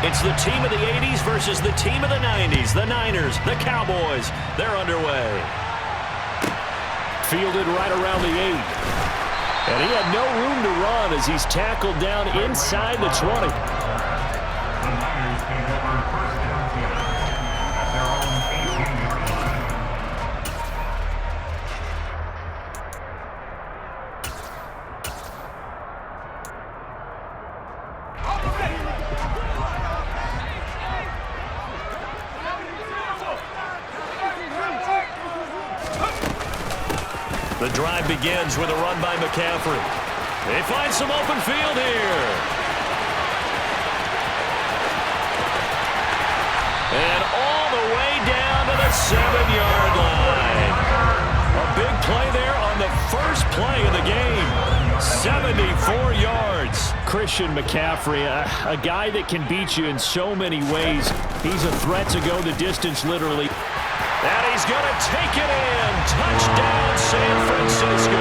It's the team of the 80s versus the team of the 90s. The Niners, the Cowboys, they're underway. Fielded right around the 8. And he had no room to run as he's tackled down inside the 20. The drive begins with a run by McCaffrey. They find some open field here. And all the way down to the 7-yard line. A big play there on the first play of the game. 74 yards. Christian McCaffrey, a guy that can beat you in so many ways. He's a threat to go the distance, literally. And he's going to take it in. Touchdown, San Francisco.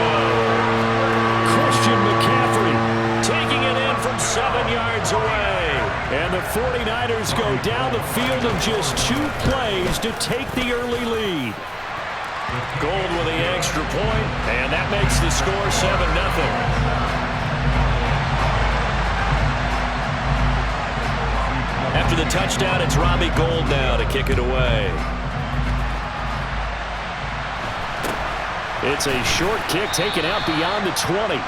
Christian McCaffrey taking it in from 7 yards away. And the 49ers go down the field in just 2 plays to take the early lead. Gold with the extra point, and that makes the score 7-0. After the touchdown, it's Robbie Gould now to kick it away. It's a short kick taken out beyond the 20.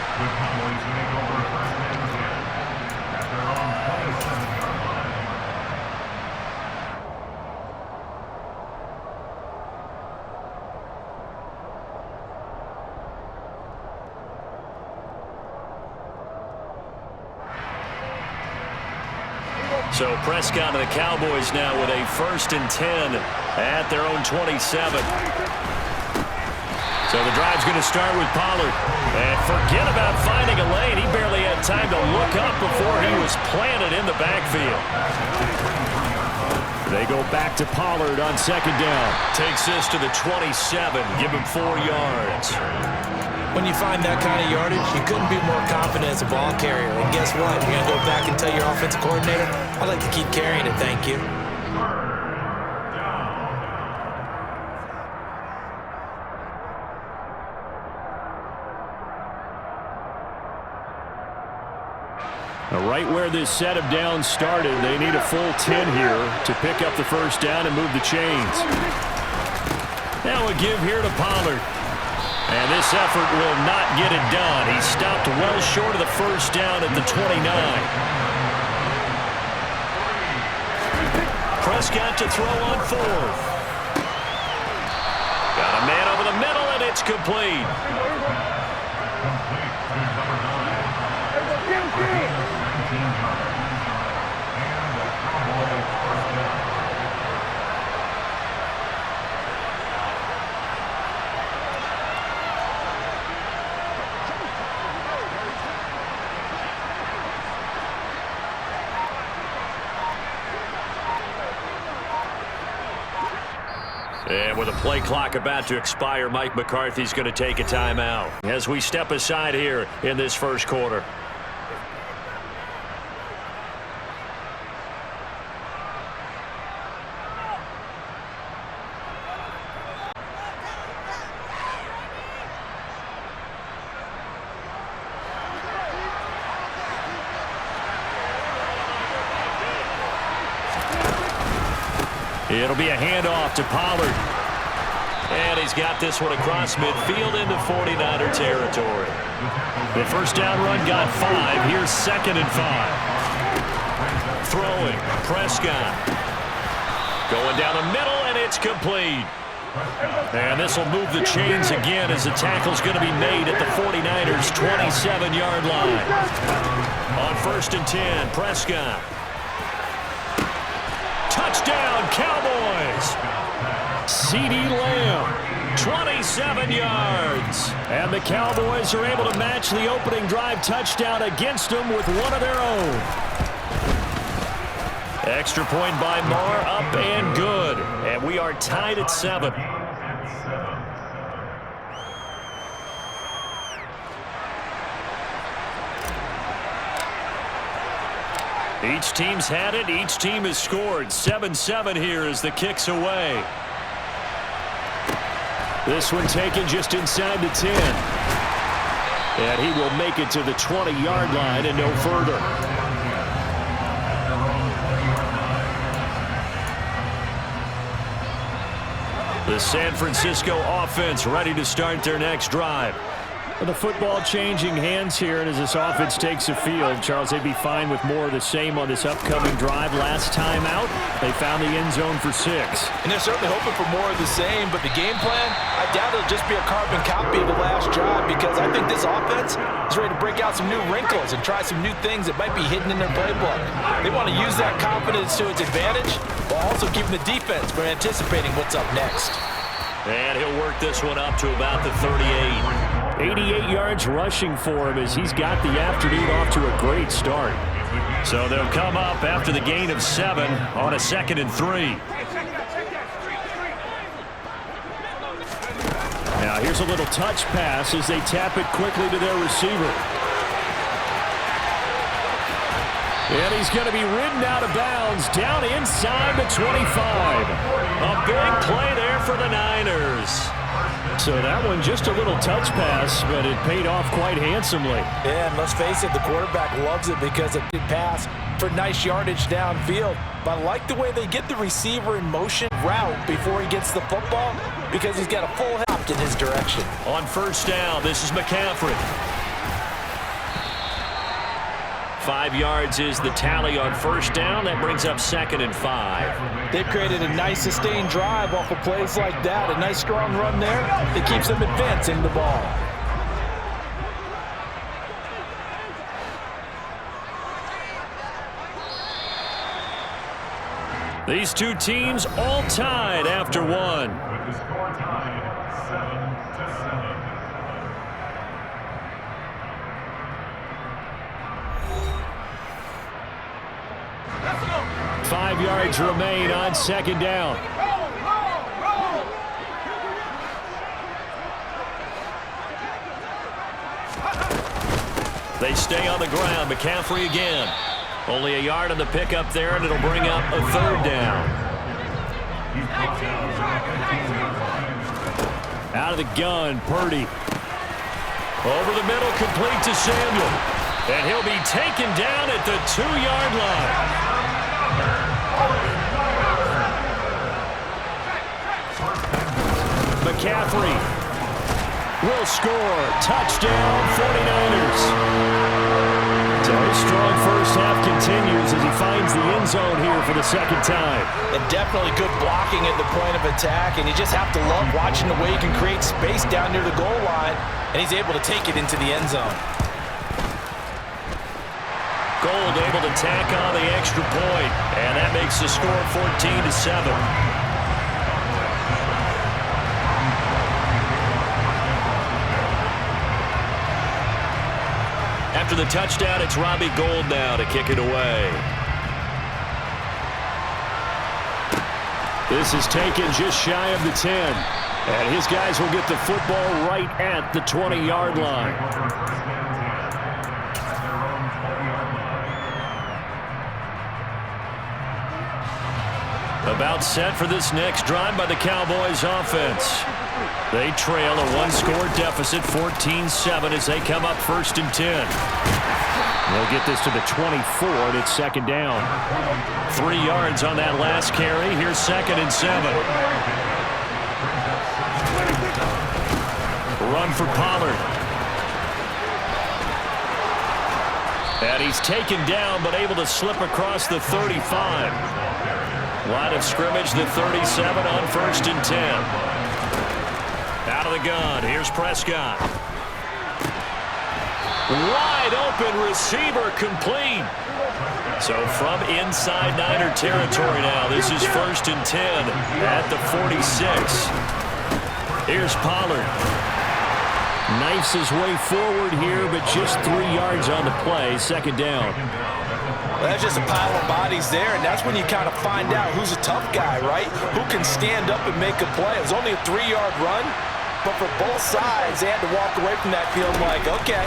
So Prescott and the Cowboys now with a 1st and 10 at their own 27. So the drive's going to start with Pollard. And forget about finding a lane. He barely had time to look up before he was planted in the backfield. They go back to Pollard on 2nd down. Takes this to the 27. Give him 4 yards. When you find that kind of yardage, you couldn't be more confident as a ball carrier. And guess what? You're going to go back and tell your offensive coordinator, I'd like to keep carrying it, thank you. Right where this set of downs started, they need a full 10 here to pick up the 1st down and move the chains. Now a give here to Pollard. And this effort will not get it done. He stopped well short of the 1st down at the 29. Prescott to throw on 4th. Got a man over the middle, and it's complete. And with a play clock about to expire, Mike McCarthy's going to take a timeout as we step aside here in this 1st quarter. It'll be a handoff to Pollard. And he's got this one across midfield into 49er territory. The 1st down run got 5. Here's 2nd and 5. Throwing, Prescott. Going down the middle, and it's complete. And this will move the chains again as the tackle's going to be made at the 49ers' 27-yard line. On 1st and 10, Prescott. Touchdown, Cowboys! CeeDee Lamb, 27 yards. And the Cowboys are able to match the opening drive touchdown against them with one of their own. Extra point by Marr, up and good. And we are tied at 7. Each team's had it. Each team has scored. 7-7 here as the kick's away. This one taken just inside the 10. And he will make it to the 20-yard line and no further. The San Francisco offense ready to start their next drive. The football changing hands here, and as this offense takes the field, Charles, they'd be fine with more of the same on this upcoming drive. Last time out, they found the end zone for 6. And they're certainly hoping for more of the same, but the game plan, I doubt it'll just be a carbon copy of the last drive, because I think this offense is ready to break out some new wrinkles and try some new things that might be hidden in their playbook. They want to use that confidence to its advantage, while also keeping the defense from anticipating what's up next. And he'll work this one up to about the 38. 88 yards rushing for him as he's got the afternoon off to a great start. So they'll come up after the gain of 7 on a 2nd and 3. Now here's a little touch pass as they tap it quickly to their receiver. And he's going to be ridden out of bounds down inside the 25. A big play there for the Niners. So that one just a little touch pass, but it paid off quite handsomely. Yeah, and let's face it, the quarterback loves it because it did pass for nice yardage downfield. But I like the way they get the receiver in motion route before he gets the football because he's got a full hop in his direction. On first down, this is McCaffrey. 5 yards is the tally on first down. That brings up 2nd and 5. They've created a nice sustained drive off of plays like that. A nice strong run there that keeps them advancing the ball. These two teams all tied after one. Score time 7-7. 5 yards remain on 2nd down. They stay on the ground. McCaffrey again. Only a yard on the pickup there, and it'll bring up a 3rd down. Out of the gun, Purdy. Over the middle, complete to Samuel. And he'll be taken down at the 2-yard line. McCaffrey will score. Touchdown, 49ers. So his strong first half continues as he finds the end zone here for the 2nd time. And definitely good blocking at the point of attack, and you just have to love watching the way he can create space down near the goal line, and he's able to take it into the end zone. Gold able to tack on the extra point, and that makes the score 14-7. After the touchdown, it's Robbie Gould now to kick it away. This is taken just shy of the 10. And his guys will get the football right at the 20-yard line. About set for this next drive by the Cowboys offense. They trail a 1-score deficit, 14-7, as they come up 1st and 10. They'll get this to the 24, and it's 2nd down. 3 yards on that last carry. Here's 2nd and 7. Run for Pollard. And he's taken down, but able to slip across the 35. Line of scrimmage, the 37 on 1st and 10. Out of the gun, here's Prescott. Wide open receiver, complete. So from inside Niner territory now, this is 1st and 10 at the 46. Here's Pollard. Knifes his way forward here, but just 3 yards on the play, 2nd down. Well, that's just a pile of bodies there, and that's when you kind of find out who's a tough guy, right? Who can stand up and make a play. It was only a 3-yard run, but for both sides, they had to walk away from that field like, okay,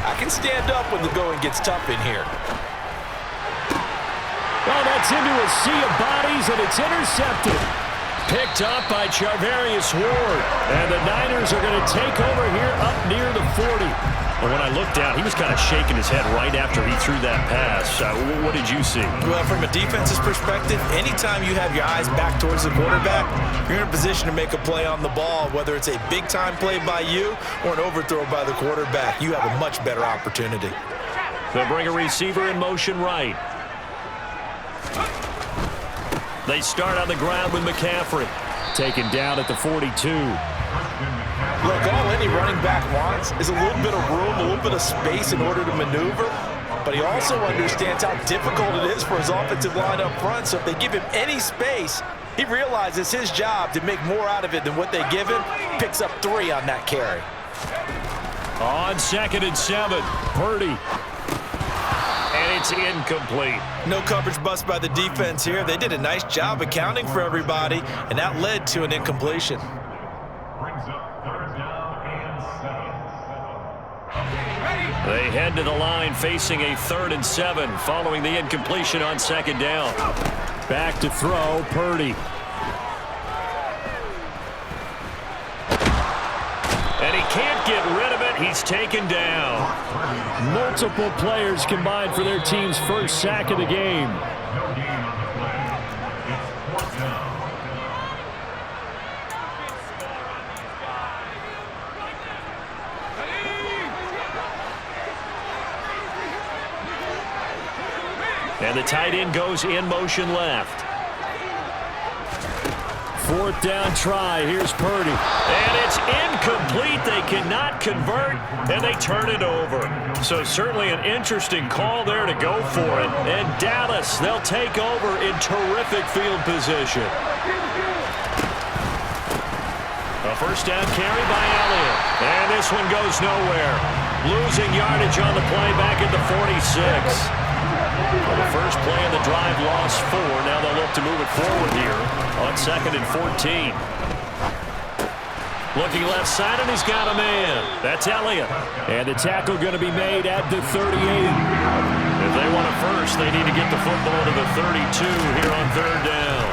I can stand up when the going gets tough in here. Gets into a sea of bodies, and it's intercepted. Picked up by Charvarius Ward. And the Niners are going to take over here up near the 40. And when I looked down, he was kind of shaking his head right after he threw that pass. What did you see? Well, from a defense's perspective, anytime you have your eyes back towards the quarterback, you're in a position to make a play on the ball, whether it's a big-time play by you or an overthrow by the quarterback. You have a much better opportunity. They'll bring a receiver in motion right. They start on the ground with McCaffrey. Taken down at the 42. Look, all any running back wants is a little bit of room, a little bit of space in order to maneuver. But he also understands how difficult it is for his offensive line up front. So if they give him any space, he realizes his job to make more out of it than what they give him. Picks up 3 on that carry. On 2nd and 7, Purdy. And it's incomplete. No coverage bust by the defense here. They did a nice job accounting for everybody, and that led to an incompletion. Brings up 3rd down and 7. They head to the line facing a 3rd and 7 following the incompletion on 2nd down. Back to throw, Purdy. And he can't get rid of it. He's taken down. Multiple players combined for their team's first sack of the game. No gain on the play. It's 4th down. And the tight end goes in motion left. 4th down try. Here's Purdy. And it's incomplete. They cannot convert, and they turn it over. So certainly an interesting call there to go for it. And Dallas, they'll take over in terrific field position. A 1st down carry by Elliott. And this one goes nowhere. Losing yardage on the play back at the 46. Well, the first play of the drive lost 4. Now they'll look to move it forward here on 2nd and 14. Looking left side, and he's got a man. That's Elliott. And the tackle going to be made at the 38. If they want a first, they need to get the football to the 32 here on 3rd down.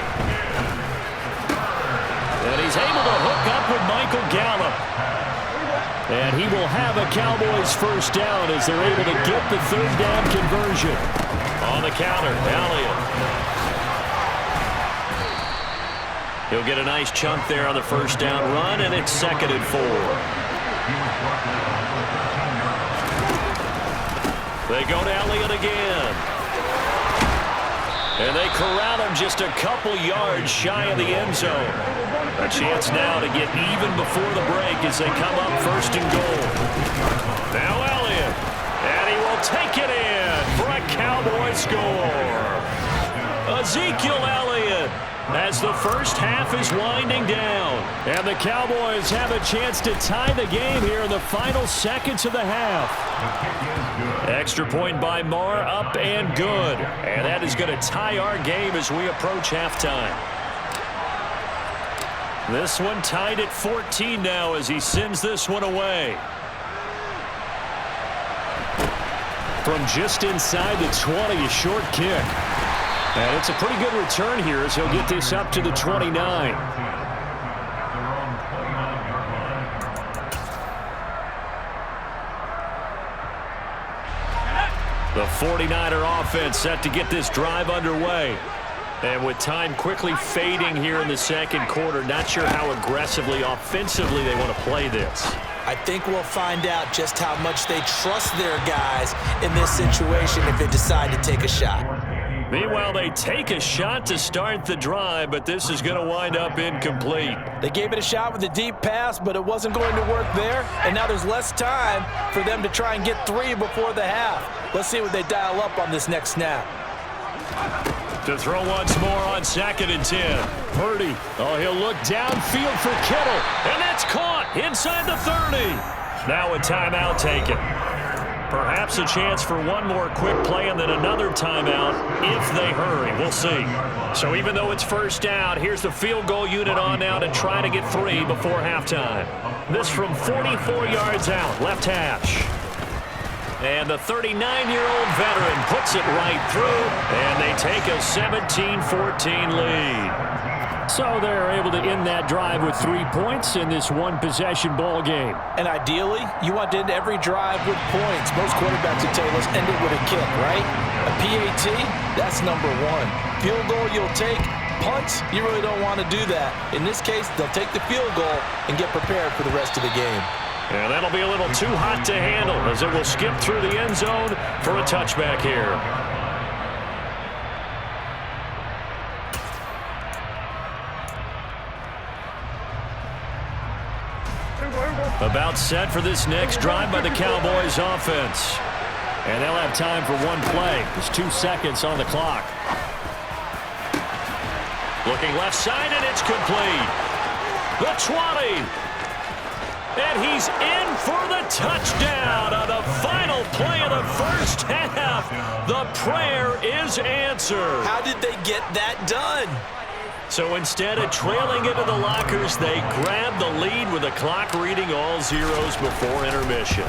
And he's able to hook up with Michael Gallup. And he will have a Cowboys first down as they're able to get the 3rd down conversion. On the counter, Elliott. He'll get a nice chunk there on the 1st down run, and it's 2nd and 4. They go to Elliott again. And they corral him just a couple yards shy of the end zone. A chance now to get even before the break as they come up 1st and goal. Now Elliott. And he will take it in for a Cowboy score. Ezekiel Elliott as the first half is winding down. And the Cowboys have a chance to tie the game here in the final seconds of the half. Extra point by Marr, up and good. And that is going to tie our game as we approach halftime. This one tied at 14 now as he sends this one away. From just inside the 20, a short kick. And it's a pretty good return here as he'll get this up to the 29. The 49er offense set to get this drive underway. And with time quickly fading here in the 2nd quarter, not sure how aggressively, offensively they want to play this. I think we'll find out just how much they trust their guys in this situation if they decide to take a shot. Meanwhile, they take a shot to start the drive, but this is going to wind up incomplete. They gave it a shot with a deep pass, but it wasn't going to work there. And now there's less time for them to try and get 3 before the half. Let's see what they dial up on this next snap. To throw once more on 2nd and 10. Purdy. Oh, he'll look downfield for Kittle. And that's caught inside the 30. Now a timeout taken. Perhaps a chance for one more quick play and then another timeout if they hurry. We'll see. So even though it's 1st down, here's the field goal unit on now to try to get 3 before halftime. This from 44 yards out, left hash. And the 39-year-old veteran puts it right through, and they take a 17-14 lead. So they're able to end that drive with 3 points in this one-possession ball game. And ideally, you want to end every drive with points. Most quarterbacks would tell you, let's end it with a kick, right? A PAT, that's number one. Field goal you'll take. Punts, you really don't want to do that. In this case, they'll take the field goal and get prepared for the rest of the game. And that'll be a little too hot to handle as it will skip through the end zone for a touchback here. About set for this next drive by the Cowboys offense. And they'll have time for one play. There's 2 seconds on the clock. Looking left side, and it's complete. The 20. And he's in for the touchdown on the final play of the first half. The prayer is answered. How did they get that done? So instead of trailing into the lockers, they grab the lead with the clock reading all zeros before intermission.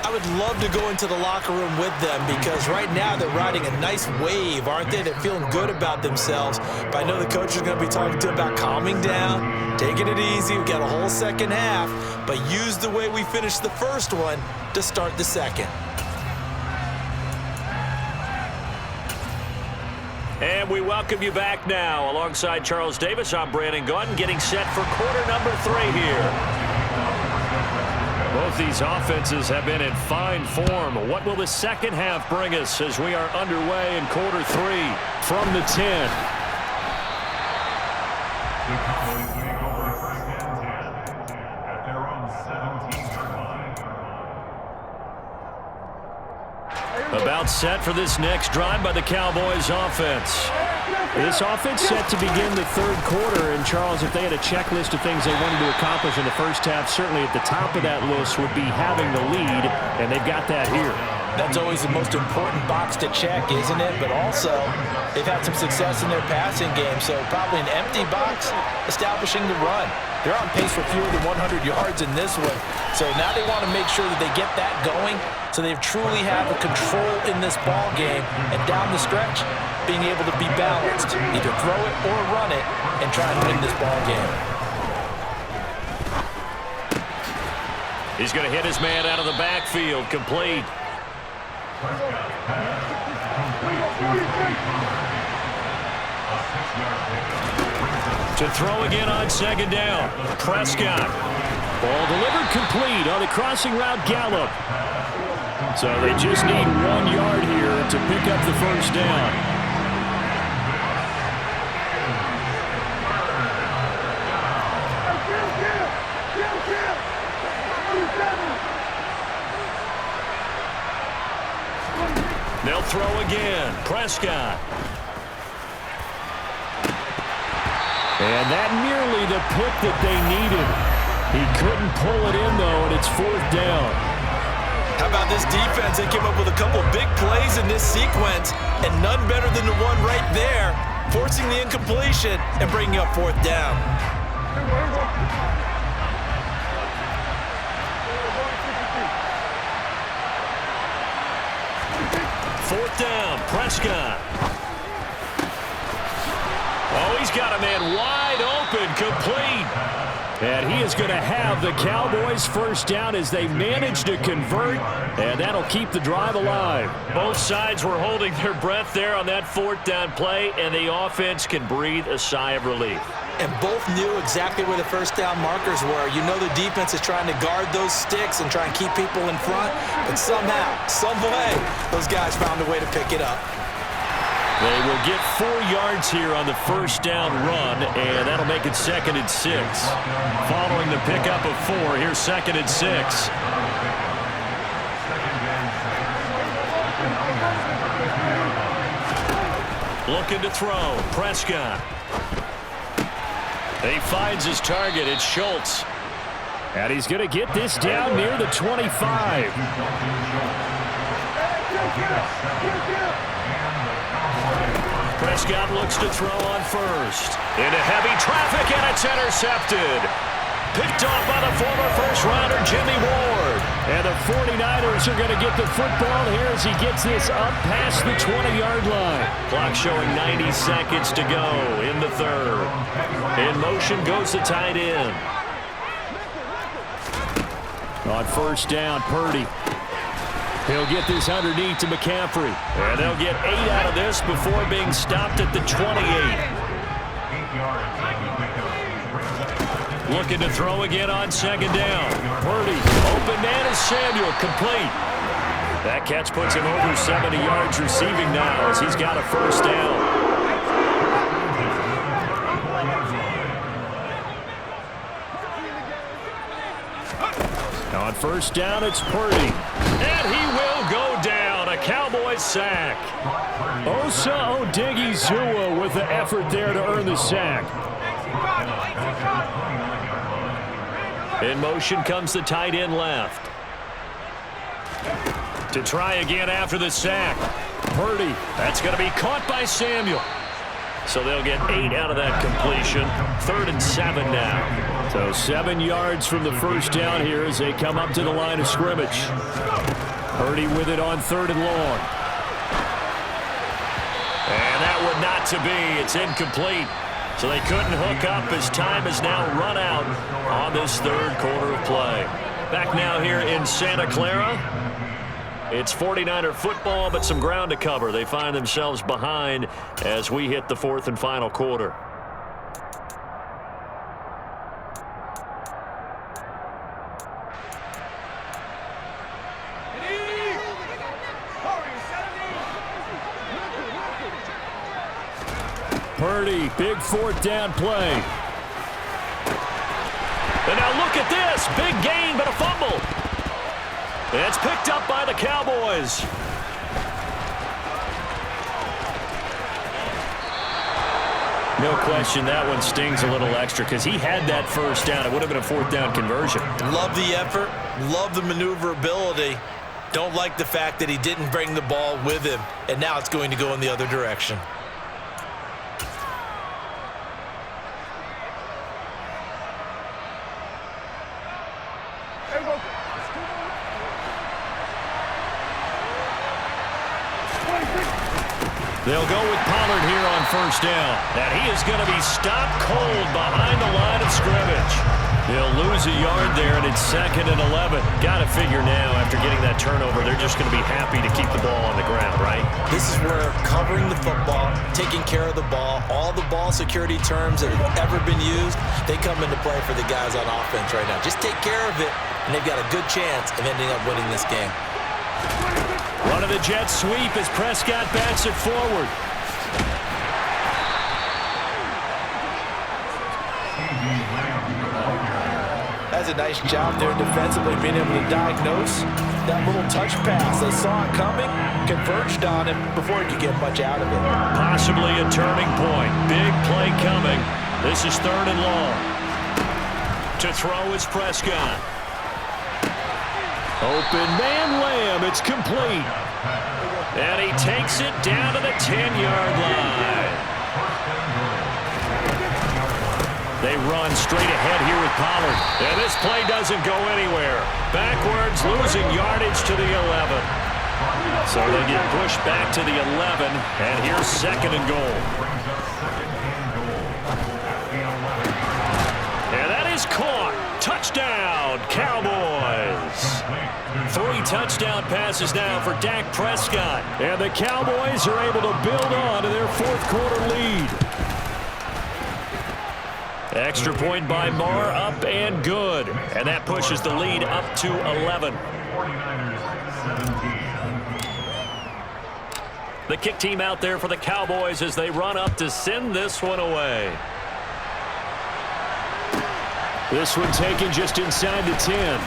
I would love to go into the locker room with them because right now they're riding a nice wave, aren't they? They're feeling good about themselves. But I know the coach is going to be talking to them about calming down, taking it easy. We've got a whole second half, but use the way we finished the first one to start the second. And we welcome you back now. Alongside Charles Davis, I'm Brandon Gaudin, getting set for quarter number 3 here. Both these offenses have been in fine form. What will the second half bring us as we are underway in quarter 3 from the 10? The Cowboys take over first and 10 at their own 17-yard line. About set for this next drive by the Cowboys offense. This offense set to begin the third quarter. And, Charles, if they had a checklist of things they wanted to accomplish in the first half, certainly at the top of that list would be having the lead, and they've got that here. That's always the most important box to check, isn't it? But also, they've had some success in their passing game, so probably an empty box establishing the run. They're on pace for fewer than 100 yards in this one, so now they want to make sure that they get that going so they truly have a control in this ball game, and down the stretch, being able to be balanced, either throw it or run it, and try and win this ball game. He's going to hit his man out of the backfield, complete. To throw again on second down. Prescott. Ball delivered complete on the crossing route Gallup. So they just need 1 yard here to pick up the first down. They'll throw again. Prescott. And that nearly the pick that they needed. He couldn't pull it in, though, and it's 4th down. How about this defense? They came up with a couple big plays in this sequence, and none better than the one right there, forcing the incompletion and bringing up 4th down. Fourth down, Prescott. Oh, he's got a man wide open, complete. And he is going to have the Cowboys first down as they manage to convert, and that'll keep the drive alive. Both sides were holding their breath there on that 4th down play, and the offense can breathe a sigh of relief. And both knew exactly where the first down markers were. You know the defense is trying to guard those sticks and try and keep people in front, but somehow, some way, those guys found a way to pick it up. They will get 4 yards here on the first down run, and that'll make it 2nd and 6. Following the pickup of 4, here's 2nd and 6. Looking to throw, Prescott. He finds his target, it's Schultz. And he's going to get this down near the 25. Prescott looks to throw on first. Into heavy traffic, and it's intercepted. picked off by the former first-rounder Jimmy Ward. And the 49ers are going to get the football here as he gets this up past the 20-yard line. Clock showing 90 seconds to go in the third. In motion goes the tight end. On first down, Purdy. He'll get this underneath to McCaffrey. And they'll get 8 out of this before being stopped at the 28. Looking to throw again on second down. Purdy, open man is Samuel, complete. That catch puts him over 70 yards receiving now as he's got a first down. On first down, it's Purdy. And he will go down. A Cowboys sack. Osa Odighizuwa with the effort there to earn the sack. In motion comes the tight end left. To try again after the sack. Purdy. That's going to be caught by Samuel. So they'll get 8 out of that completion. 3rd and 7 now. So 7 yards from the first down here as they come up to the line of scrimmage. Purdy with it on 3rd and long. And that would not to be. It's incomplete. So they couldn't hook up as time has now run out on this third quarter of play. Back now here in Santa Clara. It's 49er football, but some ground to cover. They find themselves behind as we hit the 4th and final quarter. Purdy, big 4th down play. And now look at this. Big gain, but a fumble. It's picked up by the Cowboys. No question that one stings a little extra because he had that first down. It would have been a 4th down conversion. Love the effort. Love the maneuverability. Don't like the fact that he didn't bring the ball with him, and now it's going to go in the other direction. They'll go with Pollard here on first down. And he is going to be stopped cold behind the line of scrimmage. They'll lose a yard there, and it's 2nd and 11. Got to figure now, after getting that turnover, they're just going to be happy to keep the ball on the ground, right? This is where covering the football, taking care of the ball, all the ball security terms that have ever been used, they come into play for the guys on offense right now. Just take care of it, and they've got a good chance of ending up winning this game. One of the Jets sweep as Prescott bats it forward. That's a nice job there defensively, being able to diagnose that little touch pass. They saw it coming, converged on it before he could get much out of it. Possibly a turning point. Big play coming. This is 3rd and long. To throw is Prescott. Open man Lamb. It's complete. And he takes it down to the 10-yard line. They run straight ahead here with Pollard. And this play doesn't go anywhere. Backwards, losing yardage to the 11. So they get pushed back to the 11. And here's 2nd and goal. And that is caught. Touchdown, Cowboys. 3 touchdown passes now for Dak Prescott. And the Cowboys are able to build on to their 4th quarter lead. Extra point by Marr, up and good. And that pushes the lead up to 11. 49ers 17. The kick team out there for the Cowboys as they run up to send this one away. This one taken just inside the 10.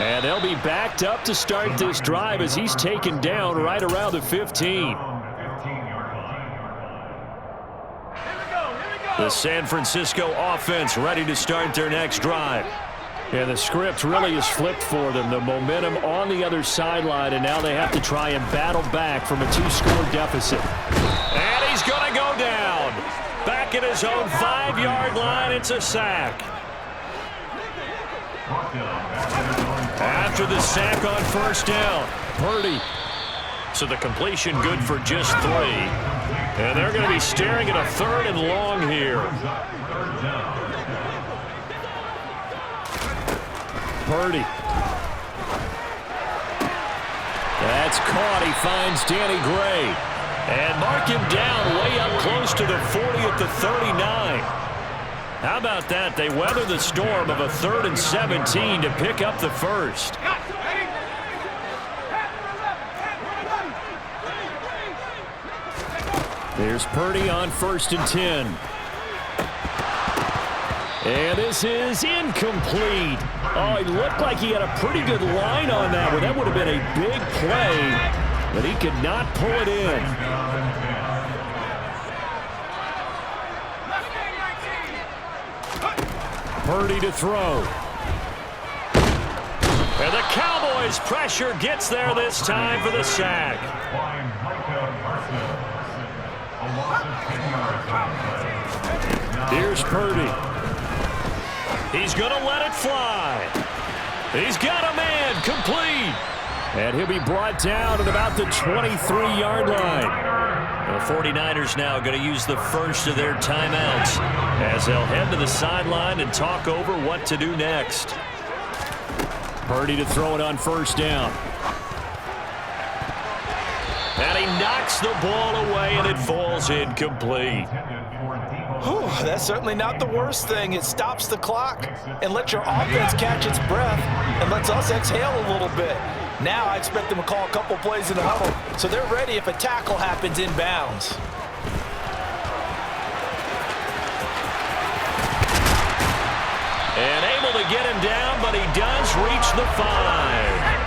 And they'll be backed up to start this drive as he's taken down right around the 15. The San Francisco offense ready to start their next drive. And the script really is flipped for them. The momentum on the other sideline, and now they have to try and battle back from a 2-score deficit. And he's going to go down. Back back at his own 5-yard line. It's a sack. After the sack on first down, Purdy. So the completion good for just 3. And they're going to be staring at a 3rd and long here. Purdy. That's caught. He finds Danny Gray. And mark him down way up close to the 40 at the 39. How about that? They weather the storm of a 3rd and 17 to pick up the first. There's Purdy on 1st and 10. And this is incomplete. Oh, he looked like he had a pretty good line on that one. That would have been a big play, but he could not pull it in. Purdy to throw. And the Cowboys' pressure gets there this time for the sack. Here's Purdy. He's going to let it fly. He's got a man, complete. And he'll be brought down at about the 23-yard line. The 49ers now going to use the first of their timeouts as they'll head to the sideline and talk over what to do next. Purdy to throw it on first down. And he knocks the ball away, and it falls incomplete. Whew, that's certainly not the worst thing. It stops the clock and lets your offense catch its breath and lets us exhale a little bit. Now I expect them to call a couple plays in the huddle, so they're ready if a tackle happens inbounds. And able to get him down, but he does reach the 5.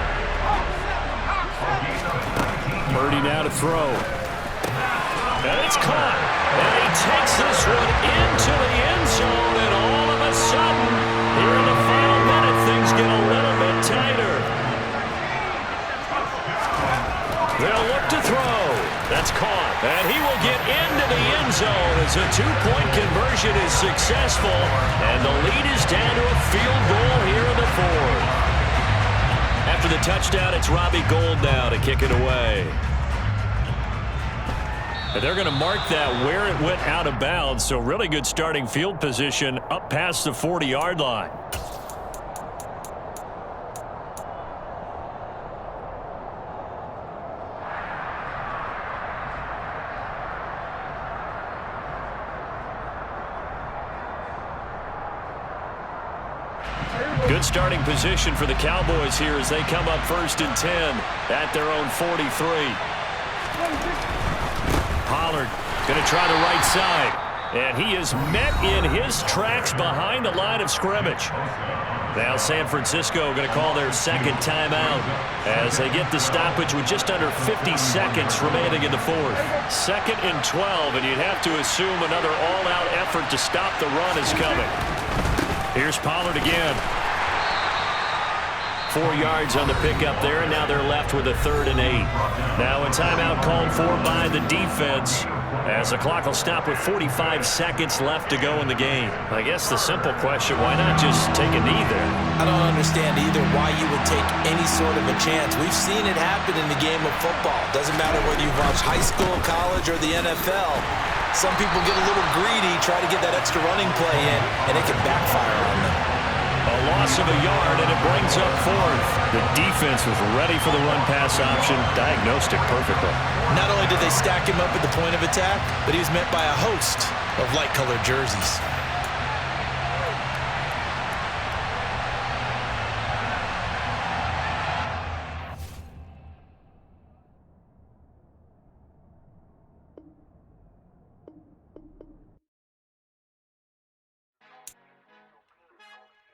Purdy now to throw. And it's caught. And he takes this one into the end zone, and all of a sudden, here in the final minute, things get a little bit tighter. They'll look to throw. That's caught. And he will get into the end zone as a 2-point conversion is successful, and the lead is down to a field goal here in the 4th. After the touchdown, it's Robbie Gould now to kick it away. And they're going to mark that where it went out of bounds, so really good starting field position up past the 40-yard line. Good starting position for the Cowboys here as they come up 1st and 10 at their own 43. Pollard going to try the right side. And he is met in his tracks behind the line of scrimmage. Now San Francisco going to call their second timeout as they get the stoppage with just under 50 seconds remaining in the 4th. 2nd and 12, and you'd have to assume another all-out effort to stop the run is coming. Here's Pollard again. 4 yards on the pickup there, and now they're left with a 3rd and 8. Now a timeout called for by the defense as the clock will stop with 45 seconds left to go in the game. I guess the simple question, why not just take a knee there? I don't understand either why you would take any sort of a chance. We've seen it happen in the game of football. Doesn't matter whether you've watched high school, college, or the NFL. Some people get a little greedy, try to get that extra running play in, and it can backfire on them. A loss of a yard, and it brings up 4th. The defense was ready for the run-pass option, diagnosed it perfectly. Not only did they stack him up at the point of attack, but he was met by a host of light-colored jerseys.